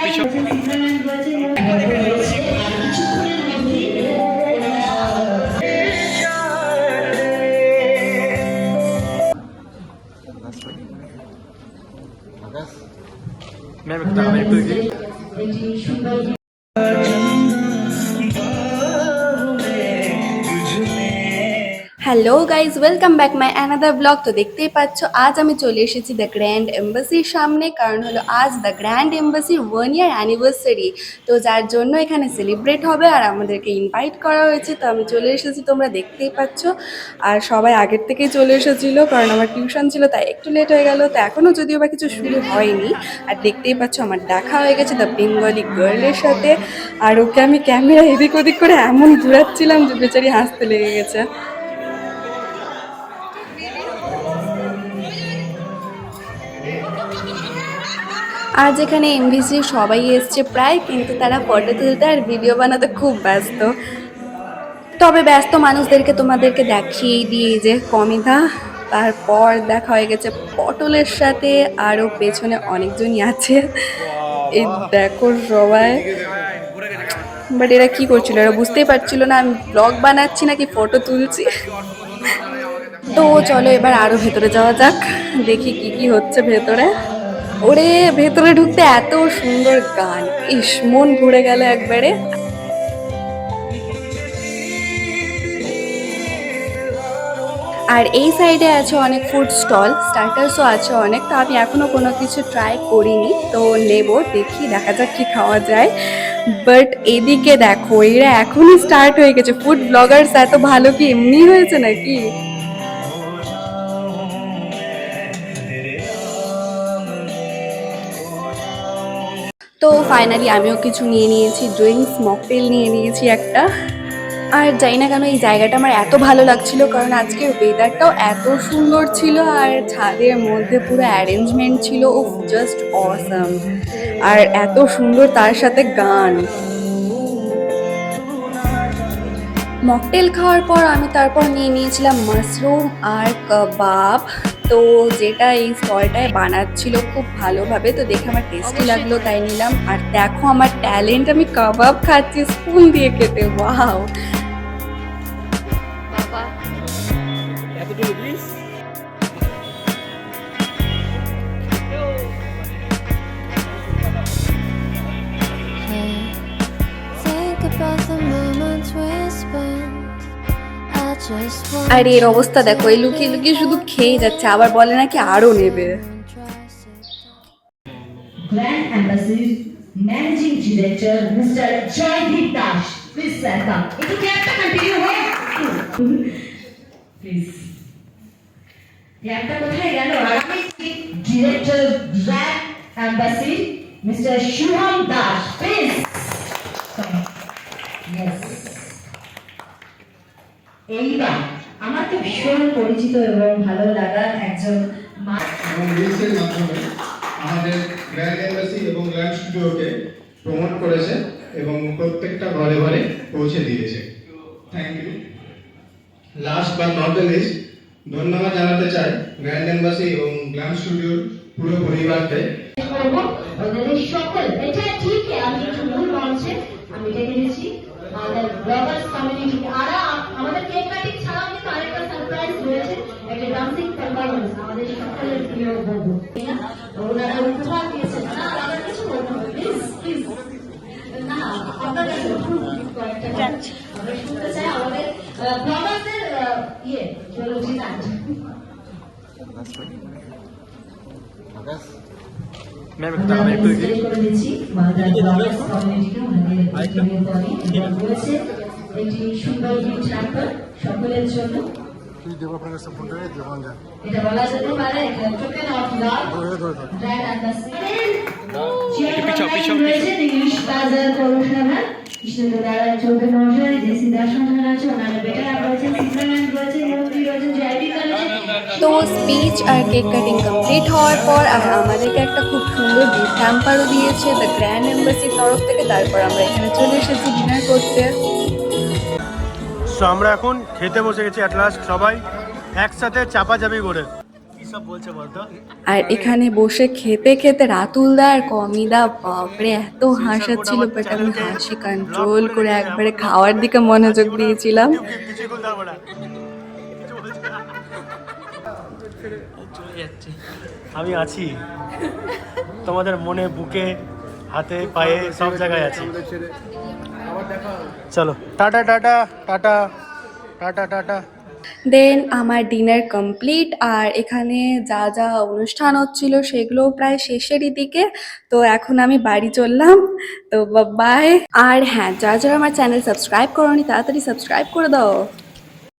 পিছন मैम একটু hello guys, welcome back my another blog. তো দেখতেই পাচ্ছ আজ আমি চলে এসেছি দ্য গ্র্যান্ড এম্বাসির সামনে, কারণ হলো আজ দ্য গ্র্যান্ড এম্বাসির 1 ইয়ার অ্যানিভার্সারি। তো যার জন্য এখানে সেলিব্রেট হবে আর আমাদেরকে ইনভাইট করা হয়েছে। তো আমি চলে এসেছি, তোমরা দেখতেই পাচ্ছ। আর সবাই আগের থেকেই চলে এসেছিলো, কারণ আমার টিউশন ছিল তাই একটু লেট হয়ে গেল। তো এখনও যদিও বা কিছু শুরু হয়নি। আর দেখতেই পাচ্ছ আমার দেখা হয়ে গেছে দ্য বেঙ্গলি গার্লের সাথে। আর ওকে আমি ক্যামেরা এদিক ওদিক করে এমন ঘুরাচ্ছিলাম যে বেচারি হাসতে লেগে গেছে। আজ এখানে এমভিসির সবাই এসছে প্রায়, কিন্তু তারা ফটো তুলতে আর ভিডিও বানাতে খুব ব্যস্ত। তবে ব্যস্ত মানুষদেরকে তোমাদেরকে দেখিয়ে দিয়ে যে কমিতা, তারপর দেখা হয়ে গেছে পটলের সাথে, আরও পেছনে অনেকজনই আছে। এই দেখো সবাই। বাট এরা কি করছিল, এরা বুঝতেই পারছিল না আমি ব্লগ বানাচ্ছি নাকি ফটো তুলছি। তো চলো এবার আরও ভেতরে যাওয়া যাক, দেখি কি কি হচ্ছে ভেতরে। ওরে ভেতরে ঢুকতে এত সুন্দর গান, ইস মন ঘুরে গেল একবারে। আর এই সাইডে আছে অনেক ফুড স্টল, স্টার্টার্সও আছে অনেক। তো আমি এখনও কোনো কিছু ট্রাই করিনি, তো নেব, দেখি দেখা যাক কি খাওয়া যায়। বাট এদিকে দেখো এরা এখনই স্টার্ট হয়ে গেছে। ফুড ব্লগার্স এত ভালো কি এমনি হয়েছে নাকি? তো ফাইনালি আমিও কিছু নিয়ে নিয়েছি, ড্রিঙ্কস, মকটেল নিয়ে নিয়েছি একটা। আর জানি না কেন এই জায়গাটা আমার এত ভালো লাগছিল, কারণ আজকের ওয়েদারটাও এত সুন্দর ছিল আর ছাদের মধ্যে পুরো অ্যারেঞ্জমেন্ট ছিল, ও জাস্ট অসাম। আর এত সুন্দর তার সাথে গান। মকটেল খাওয়ার পর আমি তারপর নিয়ে নিয়েছিলাম মাশরুম আর কাবাব। তো যেটা এই স্টলটায় বানাচ্ছিল খুব ভালোভাবে, তো দেখে আমার টেস্টি লাগলো তাই নিলাম। আর দেখো আমার ট্যালেন্ট, আমি কাবাব খাচ্ছি স্পুন দিয়ে খেতে, ওয়াও। আর এর অবস্থা দেখো, এই লুকিয়ে লুকিয়ে শুধু খেয়ে যাচ্ছে, আবার বলে নাকি আরো নেবে। Grand Embassy Managing Director Mr. Joydeep Das, please welcome. If you can continue here, please. একটা কোথায় গেল? Director Grand Embassy Mr. Shubham Das, please. Yes. এইবার আমার তো ভীষণ পরিচিত এবং ভালো লাগা একজন রিলসের মাধ্যমে আমাদের গ্র্যান্ড এম্বাসি এবং গ্র্যান্ড স্টুডিওকে প্রমোট করেছে এবং প্রত্যেকটা ঘরে ঘরে পৌঁছে দিয়েছে। Thank you. Last but not the least, ধন্যবাদ জানাতে চাই গ্র্যান্ড এম্বাসি এবং গ্র্যান্ড স্টুডিওর পুরো পরিবারকে। ওদের সকল এটা ঠিক আমি একটু মূল মঞ্চে আমি ডেকে নিয়েছি আমাদের ব্লগার্স কমিউনিটি। আর আমাদের কেক কাটিং ছাড়াও কিন্তু আরেকটা সারপ্রাইজ রয়েছে, একটা ডান্সিং পারফরমেন্স আমাদের সকলের প্রিয় বন্ধু। ওনারা উপহার দিয়েছেন না, আবার কিছু বলবো প্লিজ প্লিজ। না আপনার কাছে কয়েকটা আমরা শুনতে চাই আমাদের ব্লগারদের জলজি নাচ। मैम একটু করে দিচ্ছি আমাদের ব্লগার্স কমিউনিটিকে ওনাদের রয়েছে একটি সুন্দর গিফট হ্যাম্পার সকলের জন্য। এটা বলা যেতে পারে token of love brand ambassador রয়েছে ইংলিশ বাজার পৌরসভা কৃষ্ণেন্দ্র দাঁড়ায় চৌধুরী মহাশয়, জেসি দাস মহাশয় আছে, ওনারা বেটার রয়েছেন, সিদ্ধান্ত রয়েছে, মন্ত্রী রয়েছেন, জয়বি রয়েছে। তো স্পিচ আর কেক কাটিং কমপ্লিট হওয়ার পর আর আমাদেরকে একটা খুব সুন্দর গিফট হ্যাম্পারও দিয়েছে দ্য গ্র্যান্ড এম্বাসির তরফ থেকে। তারপর আমরা এখানে চলে এসেছি ডিনার করতে। সো আমরা এখন খেতে বসে গেছি অ্যাট লাস্ট, সবাই একসাথে চাপাচাপি করে। সব বলছে বলতো? আর এখানে বসে খেতে খেতে রাতুলদা আর কমিদা বাপরে এত হাসাচ্ছিল, বাট আমি হাসি কন্ট্রোল করে একবারে খাওয়ার দিকে মনোযোগ দিয়েছিলাম। কিছুই বলতে পারবো না, কিছু বলছি না। চলে যাচ্ছে, আমি আছি তোমাদের মনে, বুকে, হাতে, পায়ে, সব জায়গায় আছি। চলো tata tata tata tata tata. Then আমার ডিনার কমপ্লিট, আর এখানে যা যা অনুষ্ঠান হচ্ছিল সেগুলো প্রায় শেষেরই দিকে। তো এখন আমি বাড়ি চললাম, তো বাই। আর হ্যাঁ, যারা যারা আমার চ্যানেল সাবস্ক্রাইব করোনি তাড়াতাড়ি সাবস্ক্রাইব করে দাও।